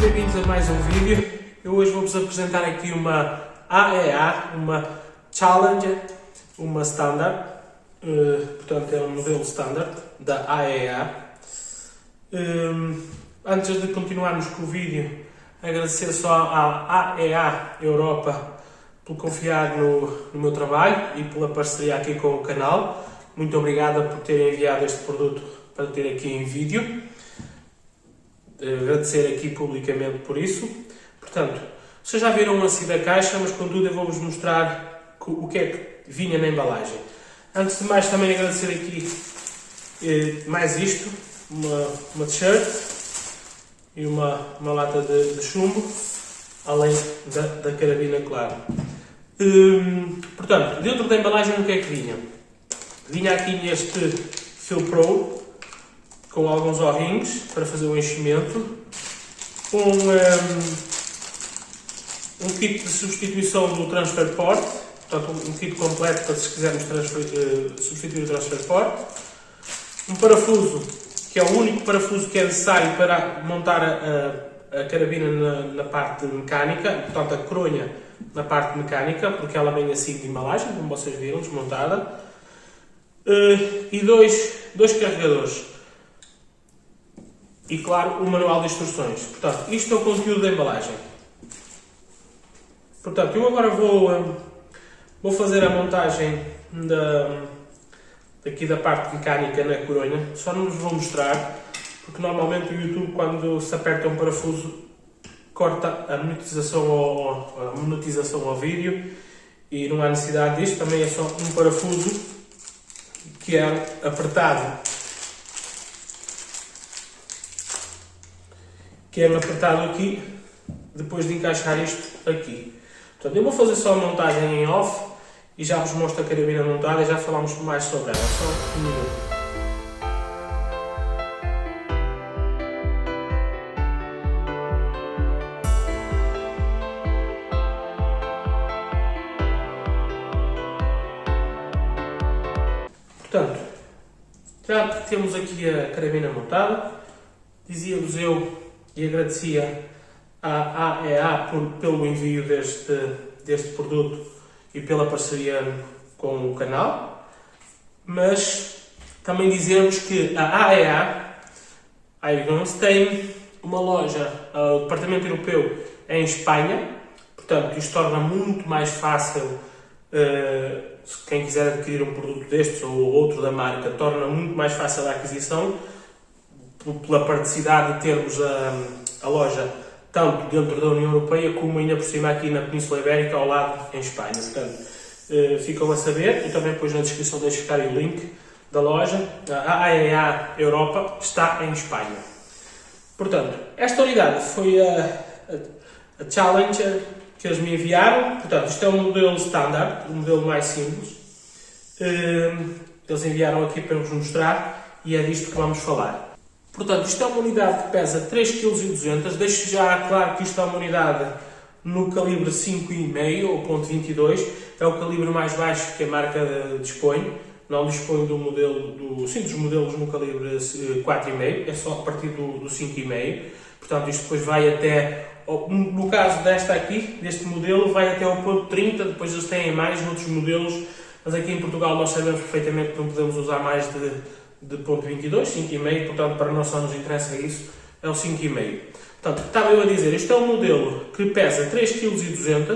bem-vindos a mais um vídeo. Eu hoje vou-vos apresentar aqui uma AEA, uma Challenger, uma Standard, portanto é um modelo Standard da AEA. Antes de continuarmos com o vídeo, agradecer só à AEA Europa por confiar no meu trabalho e pela parceria aqui com o canal. Muito obrigado por terem enviado este produto para ter aqui em vídeo. Agradecer aqui publicamente por isso. Portanto, vocês já viram assim da caixa, mas contudo eu vou-vos mostrar o que é que vinha na embalagem. Antes de mais, também agradecer aqui mais isto, uma t-shirt e uma lata de chumbo, além da carabina, claro. Portanto, dentro da embalagem o que é que vinha? Vinha aqui este Fill Pro, com alguns O-rings para fazer o enchimento, um kit de substituição do Transfer Port, portanto um kit completo para se quisermos substituir o Transfer Port, um parafuso, que é o único parafuso que é necessário para montar a carabina na parte mecânica, portanto a coronha na parte mecânica, porque ela vem assim de embalagem, como vocês viram, desmontada, e dois carregadores. E claro, o manual de instruções. Portanto, isto é o conteúdo da embalagem. Portanto, eu agora vou fazer a montagem daqui da parte mecânica na coronha. Só não vos vou mostrar, porque normalmente o YouTube, quando se aperta um parafuso, corta a monetização ao vídeo e não há necessidade disto. Também é só um parafuso que é apertado. Que é apertado aqui, depois de encaixar isto aqui. Portanto, eu vou fazer só a montagem em off e já vos mostro a carabina montada e já falamos mais sobre ela. Só um minuto. Portanto, já temos aqui a carabina montada. Dizia-vos eu e agradecia à AEA pelo envio deste produto e pela parceria com o canal, mas também dizemos que a AEA tem uma loja, o departamento europeu é em Espanha, portanto isto torna muito mais fácil, quem quiser adquirir um produto destes ou outro da marca, torna muito mais fácil a aquisição, pela praticidade de termos a loja tanto dentro da União Europeia como ainda por cima aqui na Península Ibérica, ao lado em Espanha. Portanto, ficam a saber, e também depois na descrição deixo ficar o link da loja. A AEA Europa está em Espanha. Portanto, esta unidade foi a Challenger que eles me enviaram. Portanto, isto é um modelo standard, um modelo mais simples. Eles enviaram aqui para vos mostrar e é disto que vamos falar. Portanto, isto é uma unidade que pesa 3,2 kg. Deixo já claro que isto é uma unidade no calibre 5,5 ou .22. É o calibre mais baixo que a marca dispõe. Não dispõe dos modelos no calibre 4,5. É só a partir do 5,5. Portanto, isto depois vai até... No caso desta aqui, deste modelo, vai até ao .30. Depois eles têm mais noutros modelos. Mas aqui em Portugal nós sabemos perfeitamente que não podemos usar mais de .22, 5,5, portanto para nós só nos interessa isso, é o 5,5. Portanto, estava eu a dizer, este é um modelo que pesa 3,2 kg,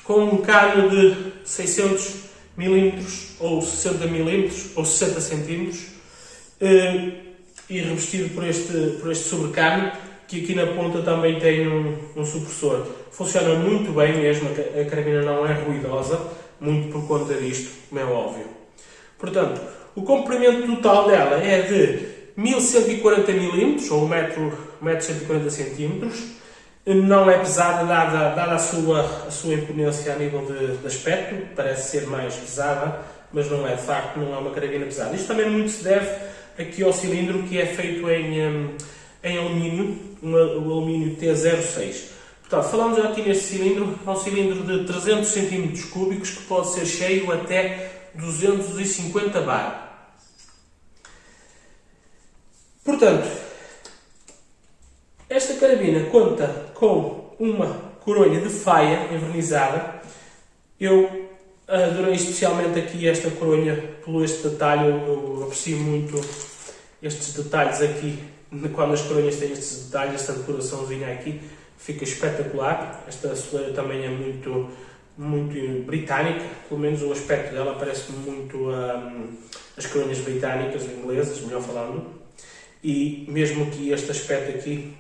com um cano de 600 mm, ou 60 mm, ou 60 cm, e revestido por este sobrecano, que aqui na ponta também tem um supressor. Funciona muito bem mesmo, a carabina não é ruidosa, muito por conta disto, como é óbvio. Portanto, o comprimento total dela é de 1140 mm, ou 1,140 cm. Não é pesada, dada a sua imponência a nível de aspecto. Parece ser mais pesada, mas não é, de facto, não é uma carabina pesada. Isto também muito se deve aqui ao cilindro, que é feito em alumínio, o alumínio T06. Portanto, falamos aqui neste cilindro, é um cilindro de 300 cm3, que pode ser cheio até 250 bar. Portanto, Esta carabina conta com uma coronha de faia envernizada. Eu adorei especialmente aqui esta coronha pelo este detalhe. Eu aprecio muito estes detalhes aqui. Quando as coronhas têm estes detalhes, esta decoraçãozinha aqui fica espetacular. Esta soleira também é muito britânica, pelo menos o aspecto dela parece muito as coronhas britânicas, inglesas, melhor falando. E mesmo aqui este aspecto aqui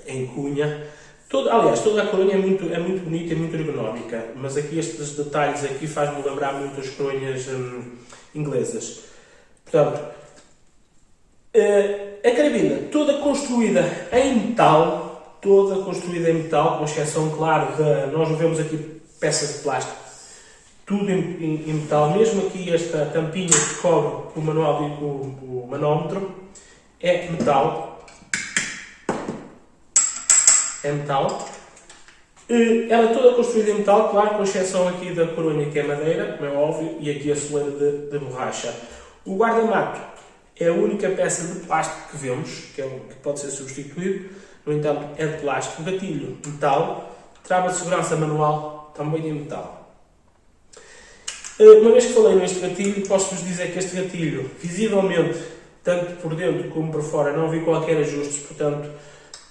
em cunha, aliás, toda a coronha é muito bonita e muito ergonómica, mas aqui estes detalhes aqui faz-me lembrar muito as coronhas inglesas. Portanto, a carabina toda construída em metal, com exceção, claro, nós não vemos aqui peças de plástico, tudo em metal, mesmo aqui esta tampinha que cobre o manual o manómetro é metal. Ela é toda construída em metal, claro, com exceção aqui da coronha que é madeira, como é óbvio, e aqui a soleira de borracha. O guarda-mato é a única peça de plástico que vemos, que pode ser substituído, no entanto é de plástico. O gatilho, metal, trava de segurança manual, também de metal. Uma vez que falei neste gatilho, posso-vos dizer que este gatilho, visivelmente, tanto por dentro como por fora, não vi qualquer ajustes, portanto,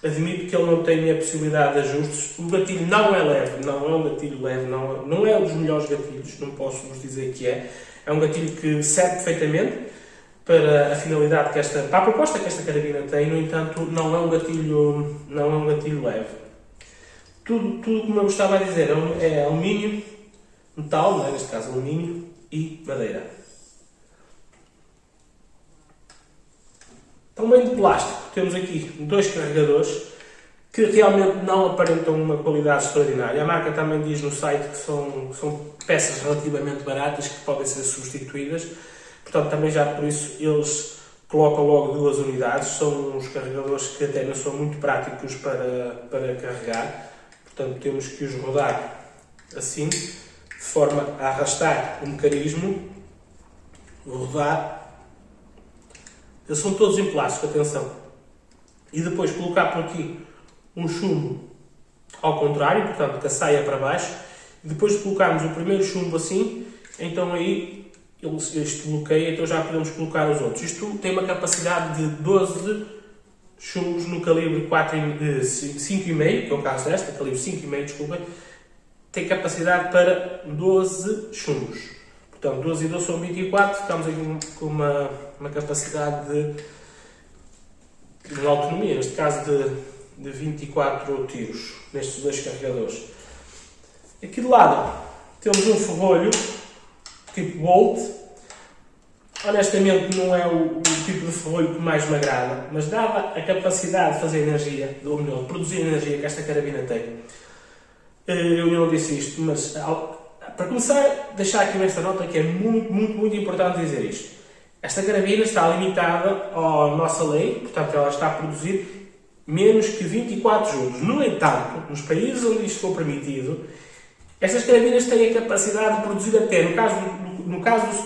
admito que ele não tenha possibilidade de ajustes. O gatilho não é leve, não é um gatilho leve, não é um dos melhores gatilhos, não posso vos dizer que é. É um gatilho que serve perfeitamente para a finalidade para a proposta que esta carabina tem, no entanto, não é um gatilho leve. Tudo como eu estava a dizer, é alumínio, metal, não é? Neste caso alumínio e madeira. Também de plástico, temos aqui 2 carregadores que realmente não aparentam uma qualidade extraordinária. A marca também diz no site que são peças relativamente baratas que podem ser substituídas. Portanto, também já por isso eles colocam logo 2 unidades. São uns carregadores que até não são muito práticos para carregar. Portanto, temos que os rodar assim, de forma a arrastar o mecanismo, rodar. Eles são todos em plástico, atenção. E depois colocar por aqui um chumbo ao contrário, portanto, que a saia para baixo. E depois de colocarmos o primeiro chumbo assim, então aí este bloqueia, então já podemos colocar os outros. Isto tem uma capacidade de 12 chumbos no calibre 5,5, que é o caso desta, calibre 5,5, desculpem, tem capacidade para 12 chumbos. Portanto, 12 e 12 são 24, ficamos aqui com uma capacidade de autonomia, neste caso de 24 tiros, nestes 2 carregadores. Aqui de lado temos um ferrolho tipo Bolt. Honestamente não é o tipo de ferrolho que mais me agrada, mas dada a capacidade de fazer energia, ou melhor, de produzir energia que esta carabina tem, eu não disse isto, mas para começar, deixar aqui esta nota que é muito importante dizer isto. Esta carabina está limitada à nossa lei, portanto ela está a produzir menos que 24 joules. No entanto, nos países onde isto for permitido, estas carabinas têm a capacidade de produzir até, no caso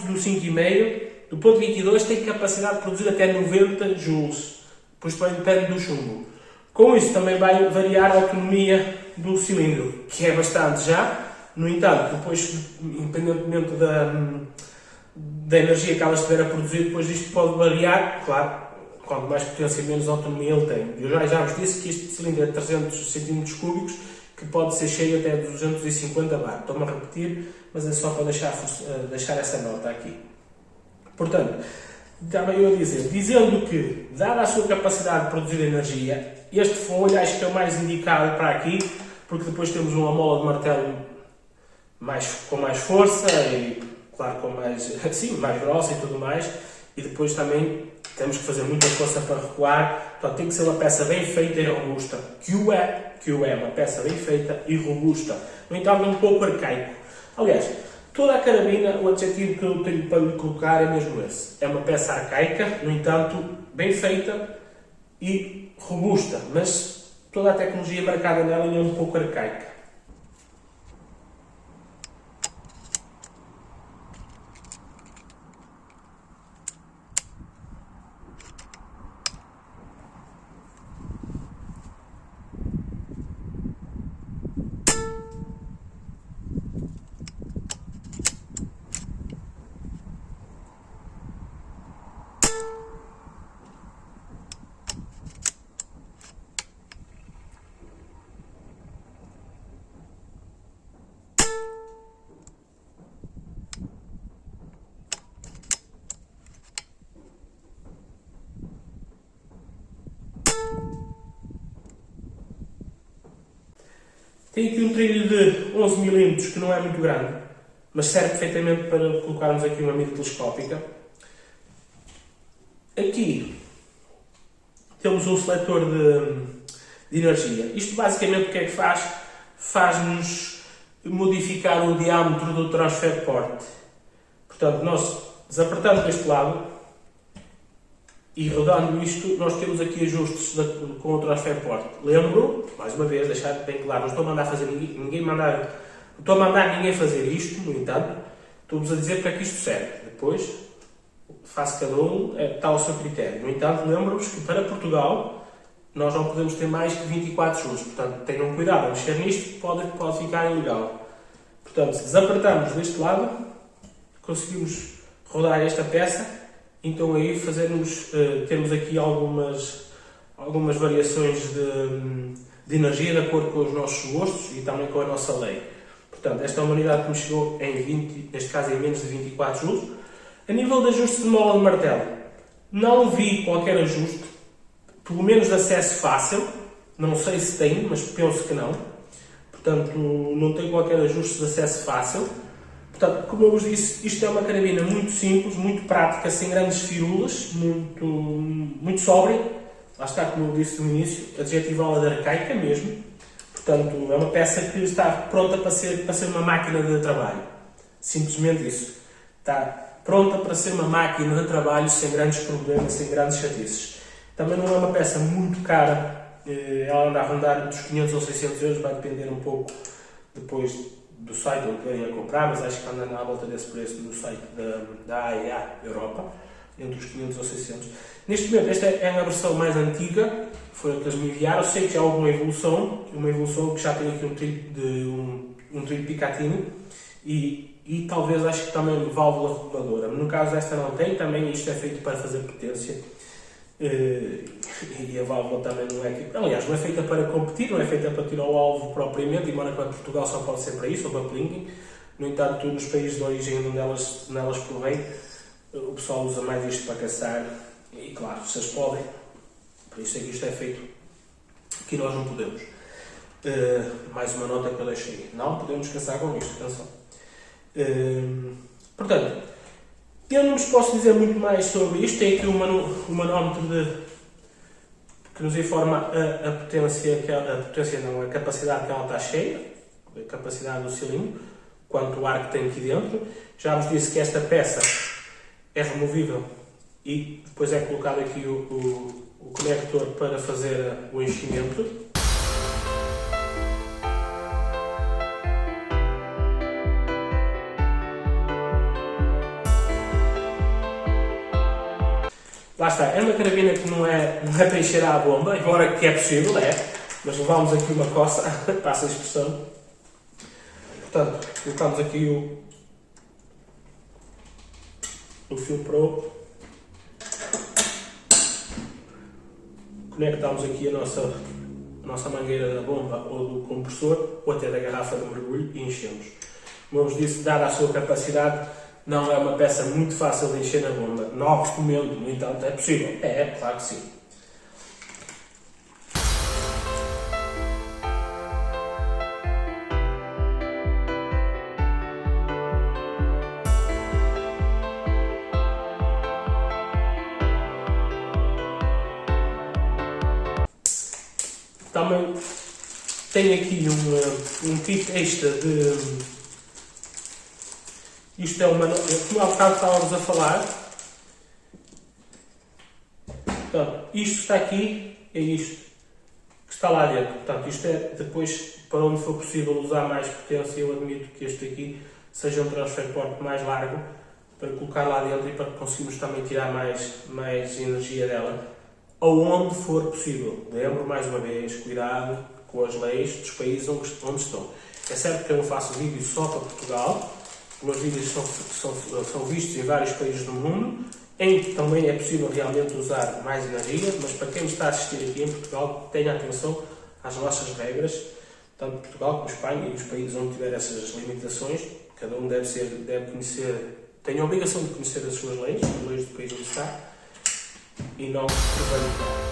do 5,5, do ponto 22, tem capacidade de produzir até 90 joules. Depois também depende do chumbo. Com isso também vai variar a autonomia do cilindro, que é bastante já. No entanto, depois, independentemente da energia que ela estiver a produzir, depois isto pode variar, claro, quanto mais potência, menos autonomia ele tem. Eu já vos disse que este cilindro é de 300 cm3, que pode ser cheio até 250 bar. Estou-me a repetir, mas é só para deixar essa nota aqui. Portanto, estava eu a dizer, dizendo que, dada a sua capacidade de produzir energia, este folho acho que é o mais indicado para aqui, porque depois temos uma mola de martelo com mais força e, claro, mais grossa e tudo mais, e depois também temos que fazer muita força para recuar, portanto tem que ser uma peça bem feita e robusta, que o é uma peça bem feita e robusta, no entanto um pouco arcaico. Aliás, toda a carabina, o adjetivo que eu tenho para lhe colocar é mesmo esse, é uma peça arcaica, no entanto bem feita e robusta, mas toda a tecnologia marcada nela é um pouco arcaica. Tem aqui um trilho de 11 mm, que não é muito grande, mas serve perfeitamente para colocarmos aqui uma mira telescópica. Aqui temos um seletor de energia. Isto basicamente o que é que faz? Faz-nos modificar o diâmetro do transfer port. Portanto, nós desapertando deste lado e rodando isto, nós temos aqui ajustes com o transfer port. Lembro, mais uma vez, deixar bem claro, não estou a mandar fazer não estou a mandar ninguém fazer isto, no entanto, estou-vos a dizer para que isto serve. Depois, faço cada um, está ao seu critério. No entanto, lembro-vos que para Portugal, nós não podemos ter mais que 24 joules. Portanto, tenham cuidado a mexer nisto, pode ficar ilegal. Portanto, se desapertarmos deste lado, conseguimos rodar esta peça. Então aí temos aqui algumas variações de energia de acordo com os nossos gostos e também com a nossa lei. Portanto, esta é uma unidade que me chegou neste caso em menos de 24 joules. A nível de ajuste de mola de martelo, não vi qualquer ajuste, pelo menos de acesso fácil. Não sei se tem, mas penso que não. Portanto, não tem qualquer ajuste de acesso fácil. Portanto, como eu vos disse, isto é uma carabina muito simples, muito prática, sem grandes firulas, muito sóbria. Lá está, como eu disse no início, adjetivá-la de arcaica mesmo. Portanto, é uma peça que está pronta para ser uma máquina de trabalho. Simplesmente isso. Está pronta para ser uma máquina de trabalho sem grandes problemas, sem grandes chatices. Também não é uma peça muito cara. Ela anda a rondar dos 500 ou 600 euros, vai depender um pouco depois do site onde querem a comprar, mas acho que anda à volta desse preço no site da AEA Europa, entre os 500 ou 600. Neste momento, esta é a versão mais antiga, foi a que eles me enviaram. Eu sei que já houve uma evolução que já tem aqui um trilho Picatinny e talvez acho que também válvula reguladora. No caso desta não tem, também isto é feito para fazer potência. E a válvula também não é... Aliás, não é feita para competir, não é feita para tirar o alvo propriamente, embora para Portugal só pode ser para isso, ou para plinking. No entanto, nos países de origem onde elas provém, o pessoal usa mais isto para caçar. E claro, vocês podem. Por isso é que isto é feito. Aqui nós não podemos. Mais uma nota que eu deixei. Não podemos caçar com isto, atenção. Portanto, eu não vos posso dizer muito mais sobre isto. Tem aqui o manómetro que nos informa a capacidade que ela está cheia, a capacidade do cilindro, quanto ar que tem aqui dentro. Já vos disse que esta peça é removível e depois é colocado aqui o conector para fazer o enchimento. Lá está, é uma carabina que não é para encher a bomba, embora que é possível, mas levámos aqui uma coça, passa a expressão. Portanto, colocamos aqui o fio Pro, conectamos aqui a nossa mangueira da bomba ou do compressor, ou até da garrafa de mergulho e enchemos. Como eu vos disse, dada a sua capacidade, não é uma peça muito fácil de encher na bomba. Não recomendo, no entanto, é possível. É, claro que sim. Também tenho aqui um kit extra de... Isto é uma... Como há bocado estávamos a falar. Portanto, isto está aqui, é isto que está lá dentro. Portanto, isto é depois, para onde for possível usar mais potência, eu admito que este aqui seja um transfer port mais largo, para colocar lá dentro e para que conseguimos também tirar mais energia dela, aonde for possível. Lembro, mais uma vez, cuidado com as leis dos países onde estão. É certo que eu não faço vídeo só para Portugal. Os meus vídeos são vistos em vários países do mundo, em que também é possível realmente usar mais energia, mas para quem está a assistir aqui em Portugal, tenha atenção às nossas regras, tanto Portugal como Espanha e os países onde tiver essas limitações. Cada um deve conhecer, tem a obrigação de conhecer as suas leis, as leis do país onde está, e não prevaricar.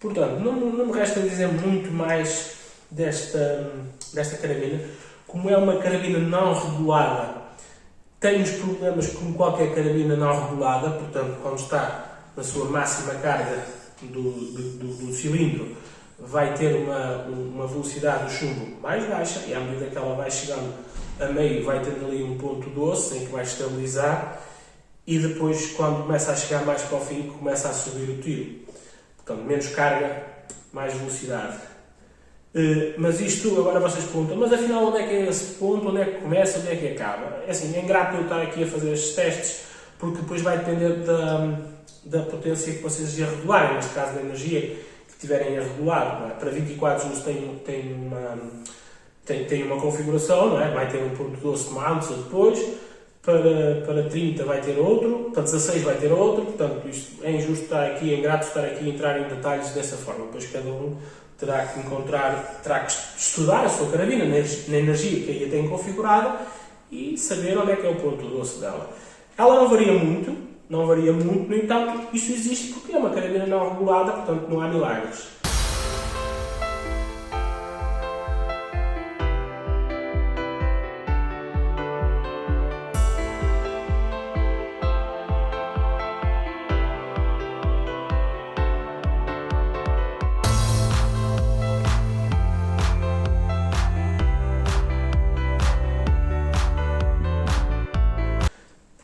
Portanto, não me resta dizer muito mais desta carabina. Como é uma carabina não regulada, tem os problemas como qualquer carabina não regulada, portanto, quando está na sua máxima carga do cilindro, vai ter uma velocidade do chumbo mais baixa, e à medida que ela vai chegando a meio, vai tendo ali um ponto doce em que vai estabilizar, e depois, quando começa a chegar mais para o fim, começa a subir o tiro. Portanto, menos carga, mais velocidade. Mas isto, agora vocês perguntam, mas afinal onde é que é esse ponto, onde é que começa, onde é que acaba? É assim, é ingrato eu estar aqui a fazer estes testes, porque depois vai depender da potência que vocês já regularem, neste caso da energia que tiverem a regular. Não é? Para 24 joules tem uma configuração, não é? Vai ter um ponto doce como antes ou depois, para 30 vai ter outro, para 16 vai ter outro, portanto isto é injusto estar aqui, é ingrato estar aqui a entrar em detalhes dessa forma, depois cada um terá que estudar a sua carabina na energia que aí a tem configurada e saber onde é que é o ponto doce dela. Ela não varia muito, no entanto, isto existe porque é uma carabina não regulada, portanto não há milagres.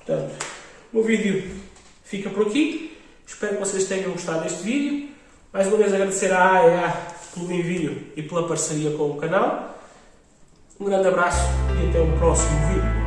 Portanto, o vídeo fica por aqui. Espero que vocês tenham gostado deste vídeo. Mais uma vez agradecer à AEA pelo envio e pela parceria com o canal. Um grande abraço e até o próximo vídeo.